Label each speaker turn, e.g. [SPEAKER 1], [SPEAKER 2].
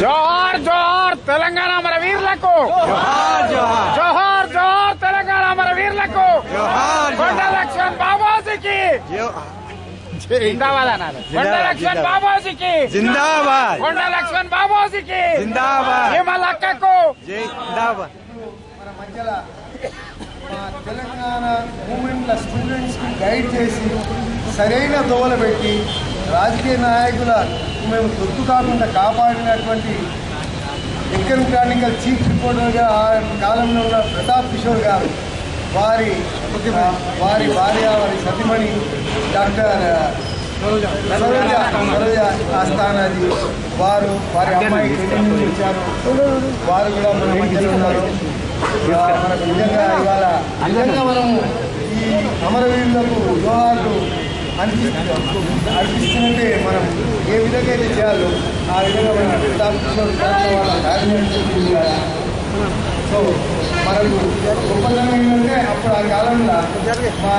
[SPEAKER 1] జోహార్ జోహార్ తెలంగాణ మన వీరులకు, జోహార్ జోహార్ తెలంగాణ మన వీరులకు, కొండ లక్ష్మణ్ బాబాజీకి జిందాబాద్ అన్నారు. కొండ లక్ష్మణ్ బాబాజీకి
[SPEAKER 2] జిందాబాద్,
[SPEAKER 1] కొండ లక్ష్మణ్ బాబాజీకి
[SPEAKER 2] జిందాబాద్,
[SPEAKER 1] హిమలక్కకు
[SPEAKER 2] జిందాబాద్.
[SPEAKER 3] మన మధ్యలో మా తెలంగాణ మూమెంట్ల స్టూడెంట్స్ కి గైడ్ చేసి సరైన దోవలు పెట్టి రాజకీయ నాయకుల మేము తొత్తు కాకుండా కాపాడినటువంటి డెక్కన్ క్రానికల్ చీఫ్ రిపోర్టర్గా ఆ కాలంలో ఉన్న ప్రతాప్ కిషోర్ గారు, వారి భార్య, వారి సతీమణి డాక్టర్ సరోజ ఆస్థానాది వారు, వారి అమ్మాయి వచ్చారు. వారు కూడా మన మధ్యలో ఉన్నారు. మనకు నిజంగా ఇవాళ నిజంగా మనము ఈ అమరవీరులకు జోహార్లు అర్పిస్తున్నట్టే మనం ఏ విధంగా అయితే చేయాలో ఆ విధంగా మనం ప్రతాప్ కిషోర్ సో మనకు గొప్పతనం ఏంటంటే అప్పుడు ఆ కాలంలో మా